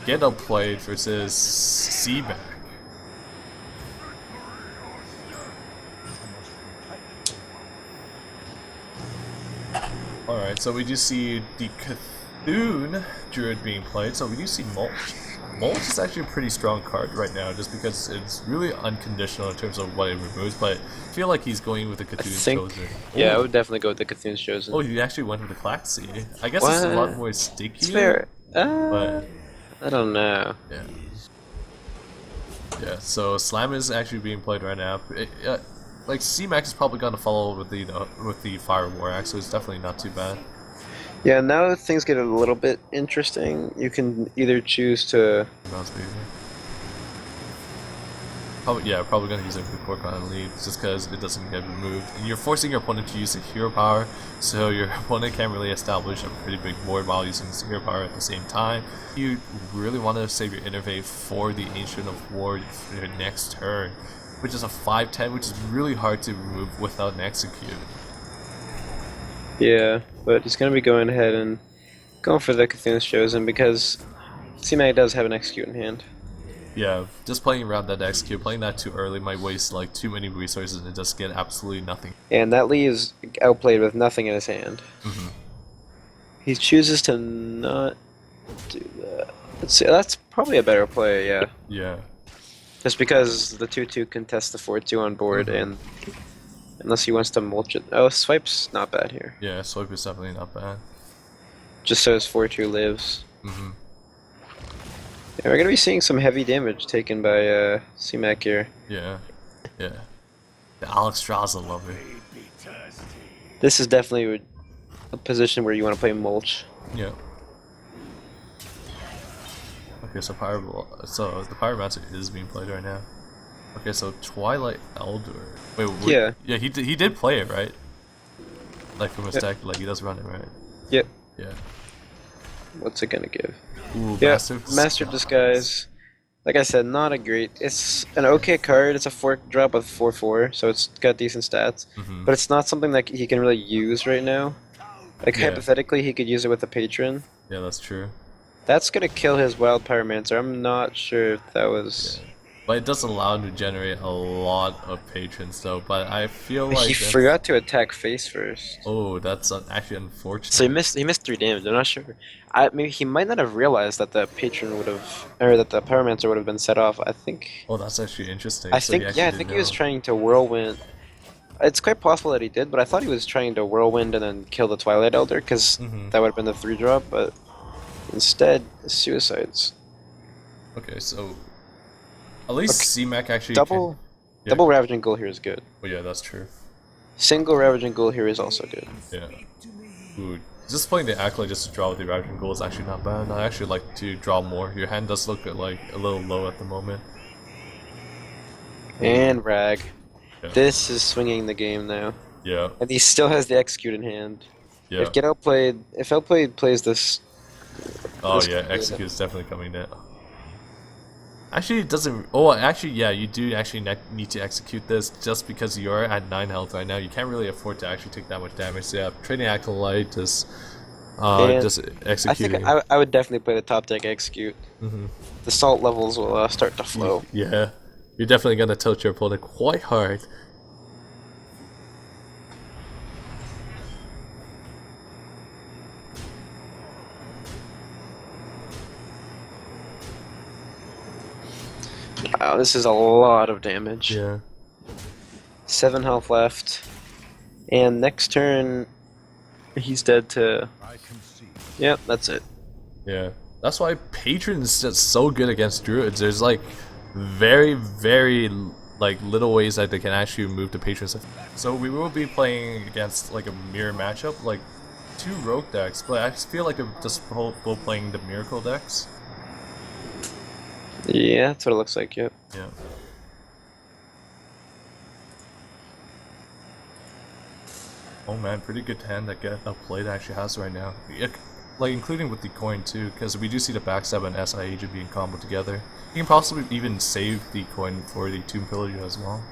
Getoutplayed versus CmaccompH. Alright, so we do see the Cthulhu Druid being played, so we do see Mulch. Mulch is actually a pretty strong card right now, just because it's really unconditional in terms of what it removes, but I feel like he's going with the Cthulhu's Chosen. Yeah, Ooh. I would definitely go with the Cthulhu's Chosen. Oh, you actually went with the Klaxi. I guess What? it's a lot more sticky. It's fair. But I don't know. yeah. Yeah, so Slam is actually being played right now. Like CmaccompH is probably gonna follow with the Fire War Axe, so it's definitely not too bad. Yeah, now things get a little bit interesting. You can either choose to... Probably gonna use it for Core Con lead, just because it doesn't get removed. And you're forcing your opponent to use a hero power, so your opponent can't really establish a pretty big board while using his hero power at the same time. You really want to save your Innervate for the Ancient of War for your next turn, which is a 5/10, which is really hard to remove without an execute. Yeah, but he's gonna be going ahead and going for the Cthulhu's Chosen because CmaccompH does have an execute in hand. Yeah, just playing around that execute, playing that too early might waste like too many resources and just get absolutely nothing. And that leaves outplayed with nothing in his hand. Mm-hmm. He chooses to not do that. Let's see, that's probably a better play, yeah. Yeah. Just because the 2/2 contests the 4/2 on board, and unless he wants to mulch it. Oh, Swipe's not bad here. Yeah, Swipe is definitely not bad. Just so his 4/2 lives. Mm-hmm. Yeah, we're gonna be seeing some heavy damage taken by CmaccompH here. Yeah. Yeah. The Alex Straza lover. This is definitely a position where you want to play mulch. Yeah. Okay, so the Pyromancer is being played right now. Okay, so Twilight Elder. Wait, yeah, he did play it, right? Like from his deck, like he does run it, right? Yep. Yeah. What's it gonna give? Ooh, yeah, Master of Disguise. Like I said, not a great. It's an okay card. It's a 4-drop with 4/4, so it's got decent stats. But it's not something that he can really use right now. Like hypothetically, he could use it with a patron. Yeah, that's true. That's gonna kill his Wild Pyromancer. I'm not sure if that was. Yeah. But it does allow him to generate a lot of patrons, though. But I feel like he forgot to attack face first. Oh, that's actually unfortunate. So he missed 3 damage. I'm not sure. Maybe he might not have realized that the patron would have, or that the Pyromancer would have been set off. I think. Oh, that's actually interesting. I think he was trying to whirlwind. It's quite possible that he did, but I thought he was trying to whirlwind and then kill the Twilight Elder because that would have been the 3-drop. But instead, suicides. Okay, so. At least CmaccompH actually double Ravaging Ghoul here is good. Oh yeah, that's true. Single Ravaging Ghoul here is also good. Yeah. Ooh, just playing the Acolyte just to draw with the Ravaging Ghoul is actually not bad. I actually like to draw more. Your hand does look like a little low at the moment. And Rag. Yeah. This is swinging the game now. Yeah. And he still has the Execute in hand. Yeah. If Outplayed plays this... Oh yeah, Execute is definitely coming down. Actually, it doesn't. Oh, actually, yeah, you do actually need to execute this just because you're at 9 health right now. You can't really afford to actually take that much damage. So yeah, trading Acolyte just executing. I think I would definitely play the top deck Execute. The salt levels will start to flow. Yeah, you're definitely gonna tilt your opponent quite hard. Wow, this is a lot of damage. Yeah. 7 health left. And next turn, he's dead to... Yep, that's it. Yeah. That's why Patron is just so good against Druids. There's like very, very like little ways that they can actually move the Patrons. So we will be playing against like a mirror matchup, like 2 rogue decks, but I just feel like they're just both playing the Miracle decks. Yeah, that's what it looks like, yep. Yeah. Oh man, pretty good hand that Getoutplayed actually has right now. Like including with the coin too, because we do see the backstab and SI agent being comboed together. You can possibly even save the coin for the Tomb Pillager as well.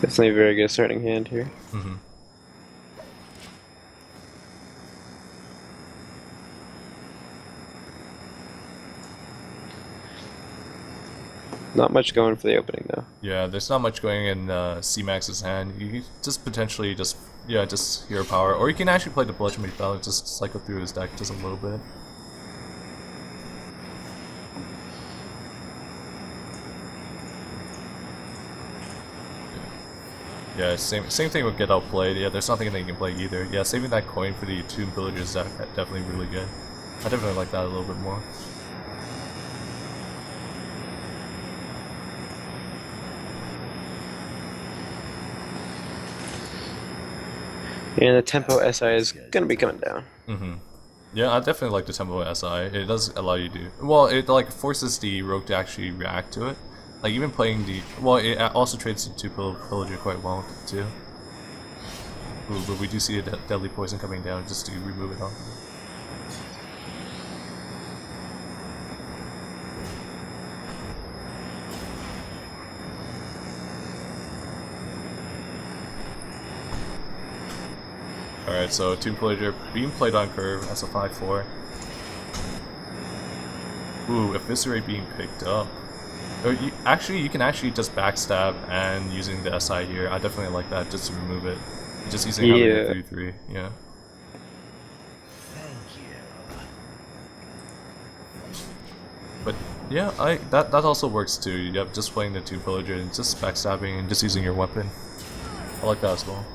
Definitely a very good starting hand here. Not much going for the opening though. Yeah, there's not much going in CmacCompH's hand. You can just potentially just hero power, or you can actually play the Bludgeon VFL and just cycle through his deck just a little bit. Yeah, same thing with Getoutplayed. Yeah, there's nothing that you can play either. Yeah, saving that coin for the Tomb Pillager is definitely really good. I definitely like that a little bit more. And the tempo SI is gonna be coming down. Yeah, I definitely like the tempo SI. It does allow you to. Well, it like forces the rogue to actually react to it. Like even playing the. Well, it also trades the 2 pillager quite well too. Ooh, but we do see a deadly poison coming down just to remove it off. Alright, so Tomb Pillager being played on curve as a 5-4. Ooh, Eviscerate being picked up. You can actually just backstab and using the SI here. I definitely like that just to remove it. Just using having a 3-3, yeah. But yeah, that also works too. Yep, just playing the 2 pillager and just backstabbing and just using your weapon. I like that as well.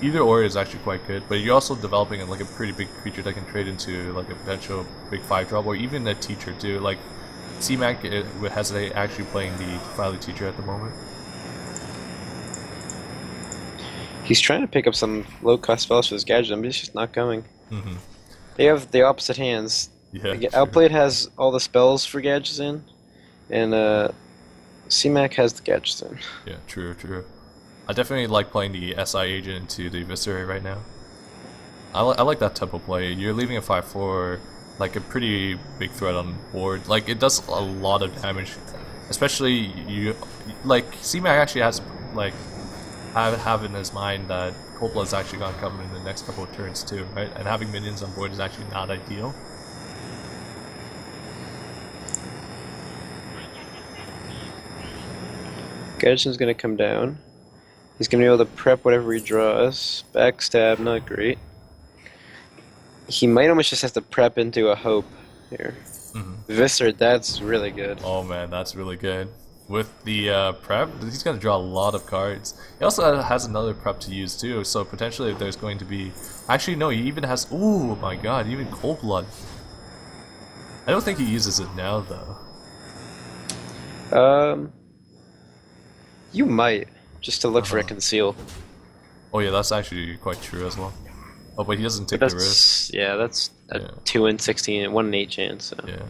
Either or is actually quite good, but you're also developing like a pretty big creature that can trade into like a potential big 5-drop or even a teacher too. Like CMAC would hesitate actually playing the Fily teacher at the moment. He's trying to pick up some low-cost spells for his gadget, but he's just not going. They have the opposite hands. Yeah, Outplayed has all the spells for gadgets in, and CMAC has the gadgets in. Yeah, true. I definitely like playing the SI agent into the Eviscerate right now. I like that tempo play. You're leaving a 5-4 like a pretty big threat on board. Like it does a lot of damage, especially you. Like CMAC actually has like have in his mind that Cold Blood's actually gonna come in the next couple of turns too, right? And having minions on board is actually not ideal. Gadget's gonna come down. He's gonna be able to prep whatever he draws. Backstab, not great. He might almost just have to prep into a hope here. Viscer, that's really good. Oh man, that's really good. With the prep, he's gonna draw a lot of cards. He also has another prep to use too, so potentially if there's going to be... Actually no, he even has... Ooh my god, even Cold Blood. I don't think he uses it now though. You might, just to look for a conceal. Oh yeah, that's actually quite true as well. Oh, but he doesn't take the risk. Yeah, that's a 2 in 16 and 1 in 8 chance. So. Yeah.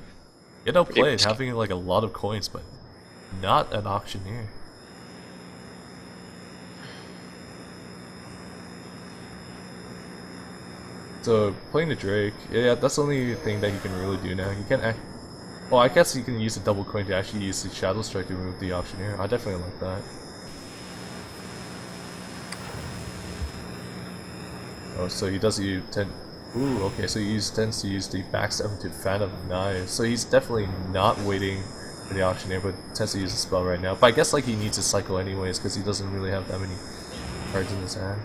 Getoutplayed, having like a lot of coins, but not an auctioneer. So playing the Drake, yeah, that's the only thing that you can really do now. You can't. Well, I guess you can use a double coin to actually use the Shadow Strike to remove the auctioneer. I definitely like that. Oh, so he does use 10. Ooh, okay, so he tends to use the backstab to Phantom Knives. So he's definitely not waiting for the auctioneer, but tends to use the spell right now. But I guess like he needs a cycle anyways, because he doesn't really have that many cards in his hand.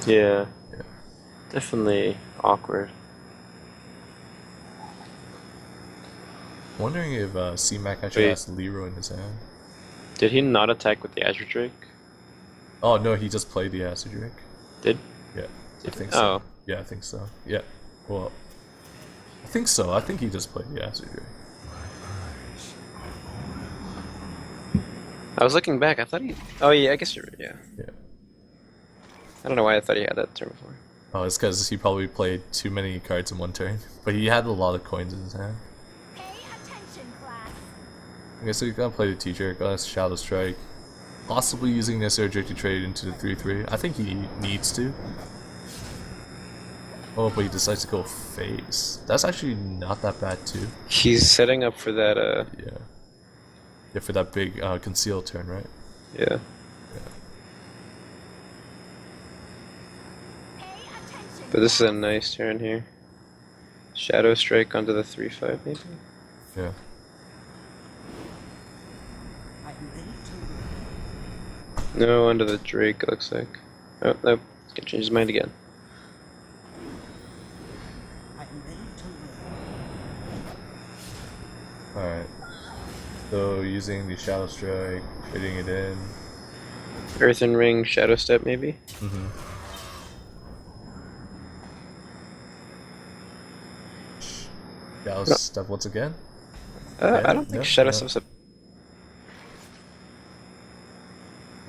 Yeah. Definitely awkward. Wondering if CMAC actually has Leroy in his hand. Did he not attack with the Azure Drake? Oh no, he just played the Azure Drake. Did? Yeah, I think so. Oh. Yeah, I think so. Yeah. Well, I think so. I think he just played the Azure Drake. I was looking back. I thought he. Oh yeah, I guess you're right. Yeah. Yeah. I don't know why I thought he had that turn before. Oh, it's because he probably played too many cards in one turn. But he had a lot of coins in his hand. Pay attention, class. Okay, so you're gonna play the teacher, gonna Shadow Strike. Possibly using this Azure Drake to trade into the 3-3. I think he needs to. Oh, but he decides to go face. That's actually not that bad too. He's setting up for that. Yeah. Yeah, for that big conceal turn, right? Yeah. But this is a nice turn here. Shadow Strike onto the 3-5 maybe? Yeah. No, under the Drake, it looks like. Oh, nope. Can change his mind again. Alright. So using the Shadow Strike, fitting it in. Earthen Ring, Shadow Step, maybe? Shadow Step once again? I don't think Shadow Step's a...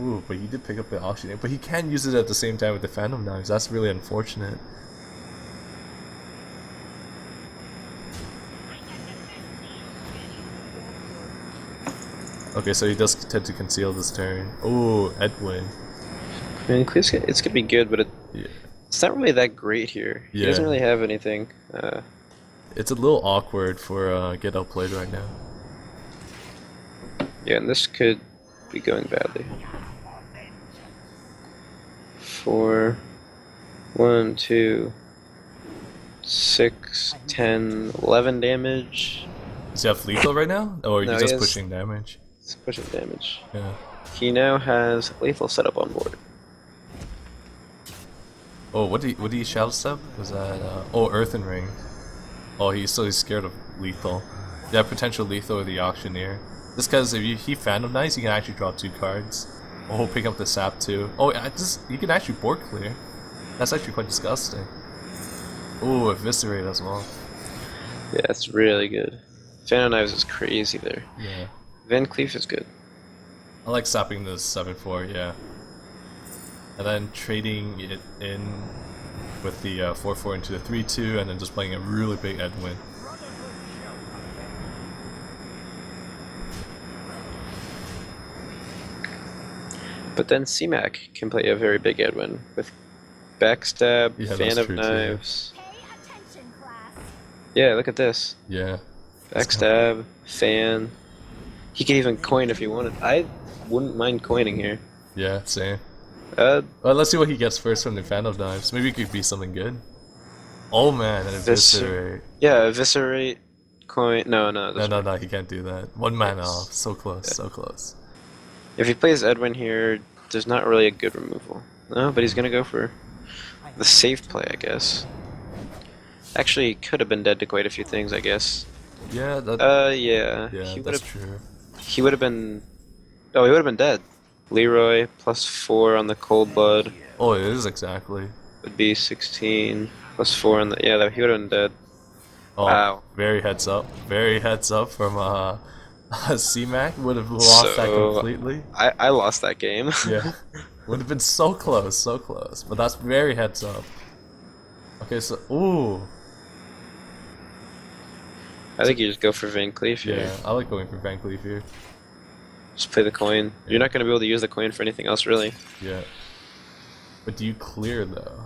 Ooh, but he did pick up the auction, but he can use it at the same time with the Phantom Knives. That's really unfortunate. Okay, so he does tend to conceal this turn. Ooh, Edwin. I mean, it's gonna be good, but Yeah. it's not really that great here. He doesn't really have anything. It's a little awkward for Getoutplayed right now. Yeah, and this could be going badly. 4, 1, 2, 6, 10, 11 damage. Does he have lethal right now? Or No, he's he just has- pushing damage? It's pushing damage. Yeah. He now has lethal setup on board. Oh, what did he Shadow Step? Was that oh, Earthen Ring. Oh, he's scared of lethal. Yeah, potential lethal or the auctioneer. Just because if he Phantom Knights, you can actually draw 2 cards. Oh, pick up the sap too. Oh, you can actually board clear. That's actually quite disgusting. Oh, Eviscerate as well. Yeah, it's really good. Phantom Knives is crazy there. Yeah. Van Cleef is good. I like sapping the 7/4, yeah. And then trading it in with the 4/4 into the 3/2, and then just playing a really big Edwin. But then CMAC can play a very big Edwin with Backstab, Yeah, Fan that's of true, too. Knives. Pay attention, class. Yeah, look at this. Yeah. Backstab, Fan. He could even coin if he wanted. I wouldn't mind coining here. Yeah, same. Uh, Well, let's see what he gets first from the Phantom Knives. Maybe it could be something good. Oh man, an Eviscerate. yeah, Eviscerate, coin. No, No, he can't do that. 1 mana off. So close, so close. If he plays Edwin here, there's not really a good removal. No, but he's gonna go for the safe play, I guess. Actually, he could have been dead to quite a few things, I guess. Yeah, that. Yeah. Yeah, He that's would've- true. He would have been. Oh, he would have been dead. Leroy +4 on the Cold Blood Oh, it is exactly. would be 16 +4 on the. Yeah, he would have been dead. Oh, Wow. very heads up. Very heads up from CMAC. Would have lost that So- completely. I lost that game. Yeah. Would have been so close, so close. But that's very heads up. Okay, so ooh. I think you just go for Van Cleef here. Yeah, I like going for Van Cleef here. Just play the coin. You're not going to be able to use the coin for anything else, really. Yeah. But do you clear though?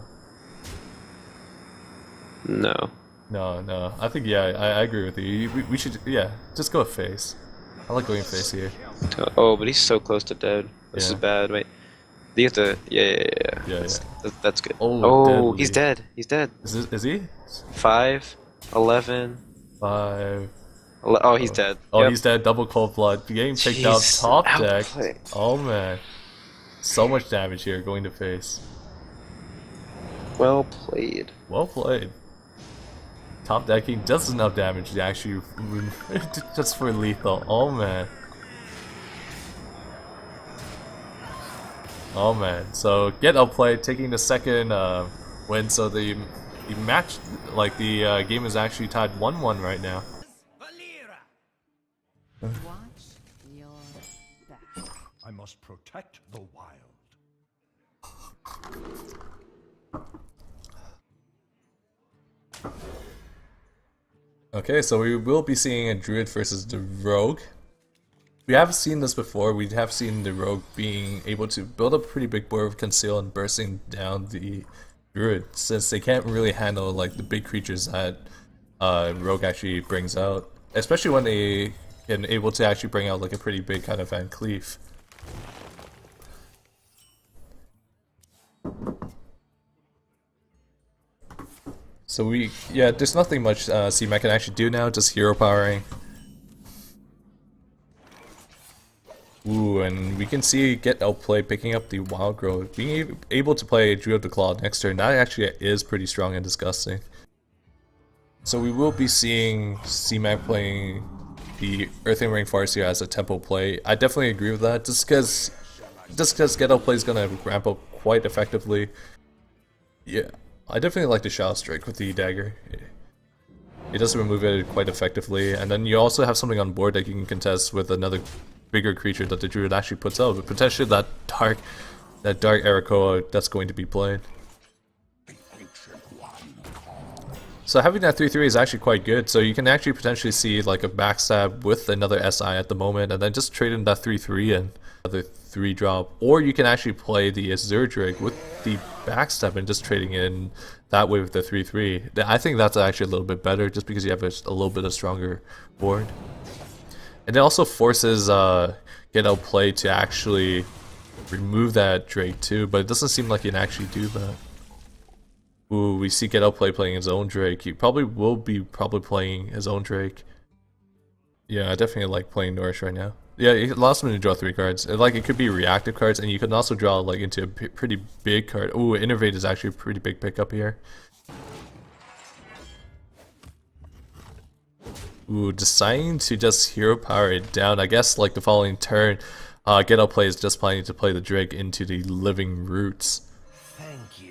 No. No. I think yeah, I agree with you. We should just go face. I like going face here. Oh, but he's so close to dead. This Yeah. is bad. Wait. You have to. Yeah. Yeah, That's good. Oh, deadly. He's dead. He's dead. Is he? 5, 11. 5. Oh, he's dead. Oh, Yep. he's dead. Double cold blood. Getting picked out Jeez, top deck. outplayed. Oh man, so much damage here going to face. Well played. Well played. Top decking just enough damage to actually just for lethal. Oh man. Oh man. So Getoutplayed taking the second win. So the match, like the game is actually tied 1-1 right now. Watch your back. I must protect the wild. Okay, so we will be seeing a druid versus the rogue. We have seen this before. We have seen the rogue being able to build a pretty big board of conceal and bursting down the druid, since they can't really handle like the big creatures that rogue actually brings out, especially when they can able to actually bring out like a pretty big kind of Van Cleef. So there's nothing much CMAC can actually do now, just hero powering. Ooh, and we can see Getoutplayed picking up the Wild Growth, being able to play Druid of the Claw next turn. That actually is pretty strong and disgusting. So we will be seeing CmaccompH playing the Earthing Ring Farseer as a tempo play. I definitely agree with that, just because Getoutplayed is gonna ramp up quite effectively. Yeah, I definitely like the Shadow Strike with the dagger. It does remove it quite effectively, and then you also have something on board that you can contest with another bigger creature that the Druid actually puts out, but potentially that dark Arakoa that's going to be played. So having that 3/3 is actually quite good, so you can actually potentially see like a backstab with another SI at the moment, and then just trade in that 3/3 and another 3-drop, or you can actually play the Azure Drake with the backstab and just trading in that way with the 3/3. I think that's actually a little bit better, just because you have a little bit of stronger board. And it also forces Getoutplayed to actually remove that Drake too, but it doesn't seem like you can actually do that. Ooh, we see Getoutplayed playing his own Drake. He probably will be playing his own Drake. Yeah, I definitely like playing Nourish right now. Yeah, it allows me to draw 3 cards. It could be reactive cards, and you can also draw like into a pretty big card. Ooh, Innervate is actually a pretty big pickup here. Ooh, deciding to just hero power it down. I guess like the following turn, Getoutplayed is just planning to play the Drake into the Living Roots. Thank you.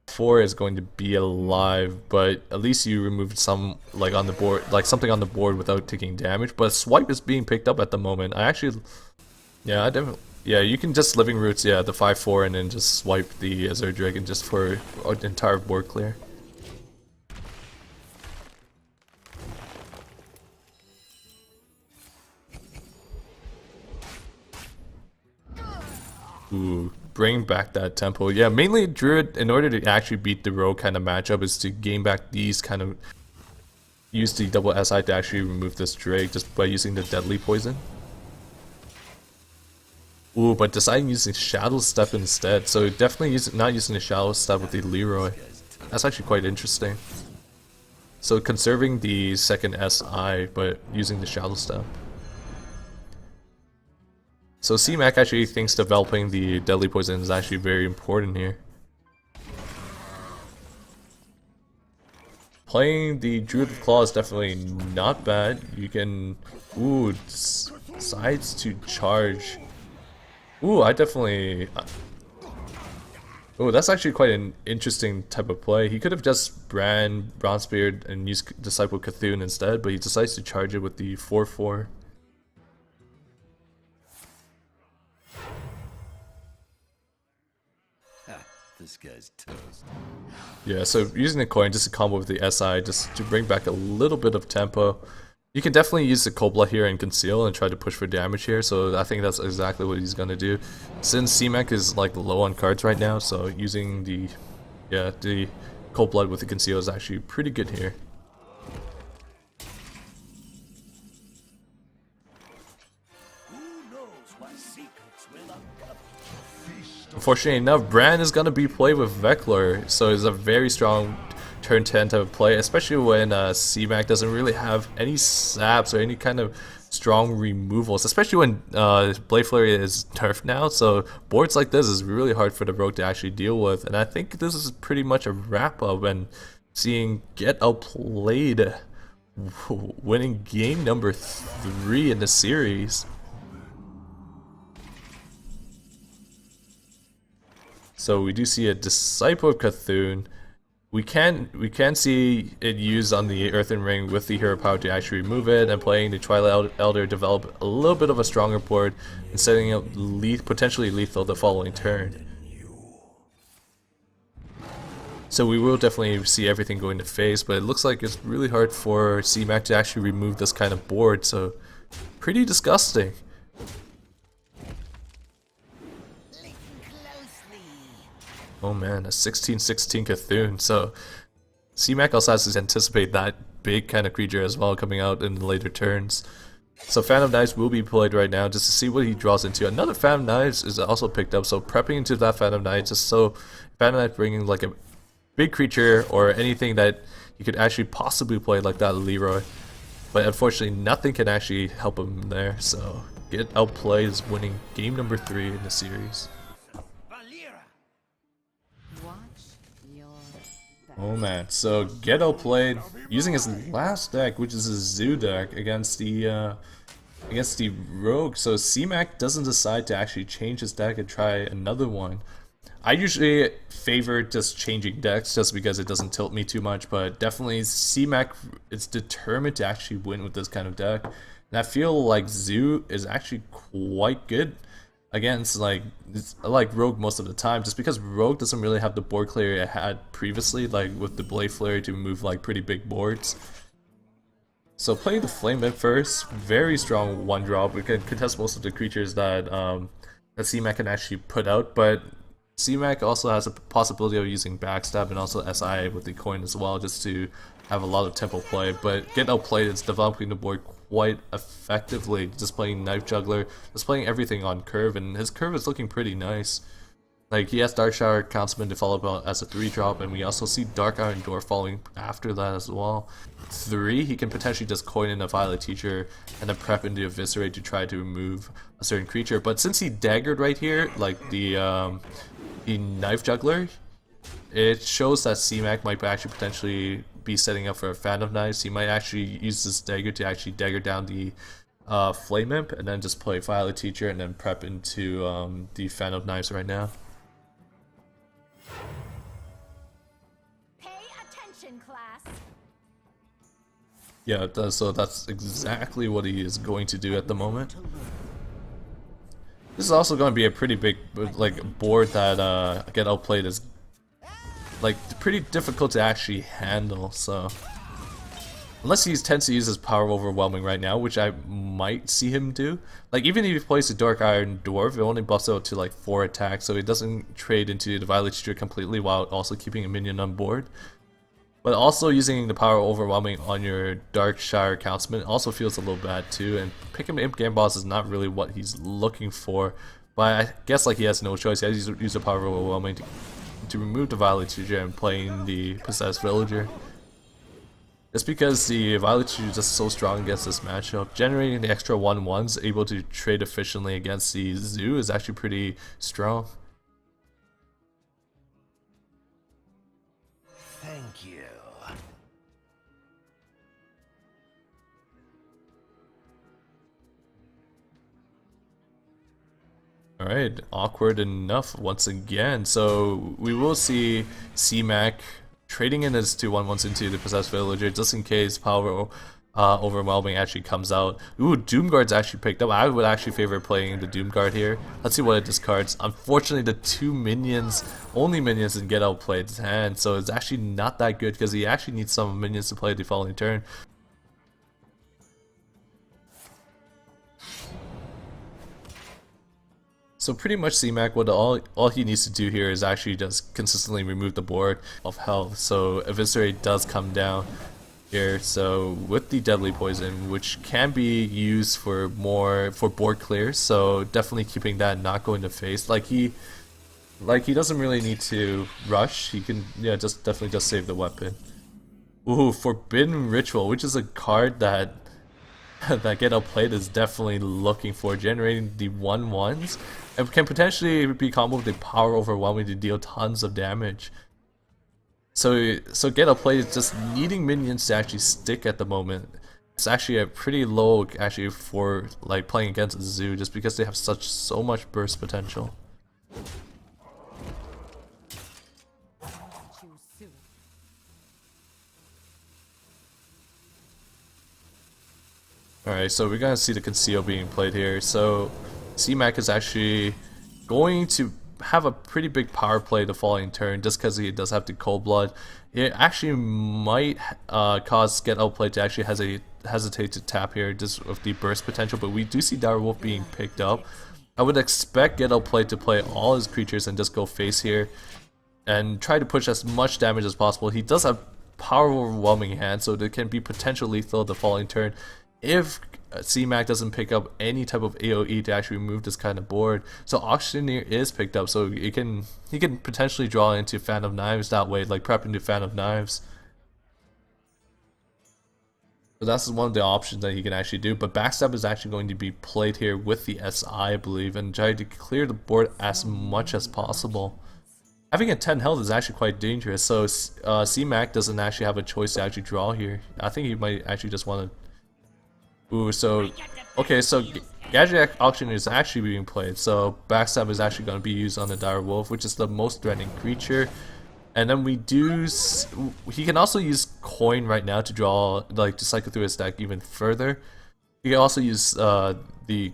4 is going to be alive, but at least you removed some like on the board, like something on the board without taking damage. But Swipe is being picked up at the moment. I definitely, yeah, you can just Living Roots, yeah, the 5/4, and then just swipe the Azure Dragon just for an entire board clear. Ooh, bring back that tempo. Yeah, mainly Druid, in order to actually beat the Rogue kind of matchup, is to gain back these kind of... use the double SI to actually remove this Drake just by using the Deadly Poison. Ooh, but deciding using Shadow Step instead, so definitely not using the Shadow Step with the Leroy. That's actually quite interesting. So conserving the second SI, but using the Shadow Step. So CmaccompH actually thinks developing the Deadly Poison is actually very important here. Playing the Druid of Claw is definitely not bad. You can... ooh, decides to charge. Ooh, I definitely... oh, that's actually quite an interesting type of play. He could have just Bronzebeard and used Disciple Cthulhu instead, but he decides to charge it with the 4/4. This guy's toast. Yeah, so using the coin just to combo with the SI, just to bring back a little bit of tempo. You can definitely use the Cobla here and conceal and try to push for damage here, so I think that's exactly what he's gonna do. Since CmaccompH is like low on cards right now, so using the Cold Blood with the conceal is actually pretty good here. Unfortunately enough, Bran is gonna be played with Veclor, so it's a very strong turn 10 type of play, especially when CmaccompH doesn't really have any saps or any kind of strong removals, especially when Blade Flurry is nerfed now, so boards like this is really hard for the Rogue to actually deal with, and I think this is pretty much a wrap up and seeing Getoutplayed winning game number 3 in the series. So we do see a Disciple of Cthulhu. We can see it used on the Earthen Ring with the hero power to actually remove it, and playing the Twilight Elder develop a little bit of a stronger board and setting up potentially lethal the following turn. So we will definitely see everything going to phase, but it looks like it's really hard for CmaccompH to actually remove this kind of board, so pretty disgusting. Oh man, a 16/16 Cthulhu, so CmaccompH also has to anticipate that big kind of creature as well coming out in the later turns. So Phantom Knives will be played right now just to see what he draws into. Another Phantom Knives is also picked up, so prepping into that Phantom Knives just so Phantom Knives bringing like a big creature or anything that you could actually possibly play like that Leroy. But unfortunately nothing can actually help him there, so Getoutplayed is winning game number 3 in the series. Watch your back. Oh man, so Getoutplayed using his last deck, which is a Zoo deck, against the Rogue. So CMAC doesn't decide to actually change his deck and try another one. I usually favor just changing decks just because it doesn't tilt me too much, but definitely CMAC is determined to actually win with this kind of deck. And I feel like Zoo is actually quite good against like Rogue most of the time, just because Rogue doesn't really have the board clear it had previously, like with the Blade Flare to move like pretty big boards. So playing the Flame Imp first, very strong one drop. We can contest most of the creatures that that CMAC can actually put out, but CMAC also has a possibility of using Backstab and also SI with the coin as well, just to have a lot of tempo play. But Getoutplayed is developing the board quite effectively, just playing Knife Juggler, just playing everything on curve, and his curve is looking pretty nice. Like, he has Dark Shower Councilman to follow up as a 3-drop, and we also see Dark Iron Door following after that as well. 3, he can potentially just coin in a Violet Teacher and then prep into Eviscerate to try to remove a certain creature. But since he daggered right here, like the Knife Juggler, it shows that CMAC might actually potentially be setting up for a Phantom Knives. He might actually use this dagger to actually dagger down the Flame Imp and then just play Violet Teacher and then prep into the Phantom Knives right now. Pay attention, class. Yeah, it does, so that's exactly what he is going to do at the moment. This is also going to be a pretty big like board that Getoutplayed is like pretty difficult to actually handle, so unless he tends to use his Power Overwhelming right now, which I might see him do. Like, even if he plays the Dark Iron Dwarf, it only buffs out to like 4 attacks, so he doesn't trade into the Violet Teacher completely while also keeping a minion on board. But also using the Power Overwhelming on your Dark Shower Councilman also feels a little bad too, and picking Imp Game Boss is not really what he's looking for. But I guess like he has no choice, he has to use the Power Overwhelming to remove the Violet Teacher and playing the Possessed Villager. It's because the Violet Teacher is just so strong against this matchup. Generating the extra 1/1s, able to trade efficiently against the Zoo is actually pretty strong. Thank you. Alright, awkward enough once again. So we will see CMAC trading in his 2/1/1s into the Possessed Villager just in case Power Overwhelming actually comes out. Ooh, Doomguard's actually picked up. I would actually favor playing the Doomguard here. Let's see what it discards. Unfortunately, the 2 minions, only minions in Getoutplayed's hand, so it's actually not that good because he actually needs some minions to play the following turn. So pretty much CMAC, what all he needs to do here is actually just consistently remove the board of health. So Eviscerate does come down here. So with the Deadly Poison, which can be used for board clears, so definitely keeping that not going to face. Like he doesn't really need to rush. He can definitely just save the weapon. Ooh, Forbidden Ritual, which is a card that Getoutplayed is definitely looking for, generating the 1/1s and can potentially be comboed with the Power Overwhelming to deal tons of damage. So Getoutplayed is just needing minions to actually stick at the moment. It's actually a pretty low actually for like playing against Zoo, just because they have so much burst potential. Choose soon. Alright, so we're gonna see the Conceal being played here. So CMAC is actually going to have a pretty big power play the following turn just because he does have the Cold Blood. It actually might cause Getoutplayed to actually hesitate to tap here just with the burst potential, but we do see Direwolf being picked up. I would expect Getoutplayed to play all his creatures and just go face here and try to push as much damage as possible. He does have Power Overwhelming hand, so there can be potential lethal the following turn if CMAC doesn't pick up any type of AoE to actually remove this kind of board. So Auctioneer is picked up, so he can potentially draw into Fan of Knives that way, like prep into Fan of Knives. So that's one of the options that he can actually do. But Backstab is actually going to be played here with the SI, I believe, and try to clear the board as much as possible. Having a 10 health is actually quite dangerous, so CMAC doesn't actually have a choice to actually draw here. I think he might actually just want to... Ooh, so... Okay, so Gadget Auctioneer is actually being played, so Backstab is actually going to be used on the Dire Wolf, which is the most threatening creature. And then we do... He can also use Coin right now to draw, like, to cycle through his deck even further. He can also use the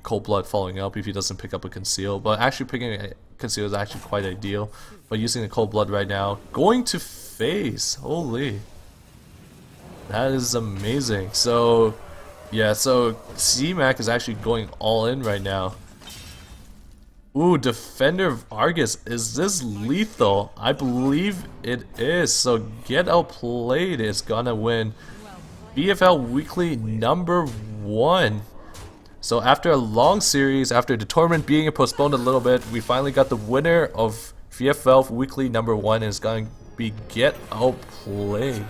Cold Blood following up if he doesn't pick up a Conceal, but actually picking a Conceal is actually quite ideal. But using the Cold Blood right now, going to face, holy, that is amazing. So yeah, so CMAC is actually going all in right now. Ooh, Defender of Argus, is this lethal? I believe it is. So Getoutplayed is gonna win VFL Weekly #1. So after a long series, after the tournament being postponed a little bit, we finally got the winner of VFL Weekly #1, and it's going to be Getoutplayed.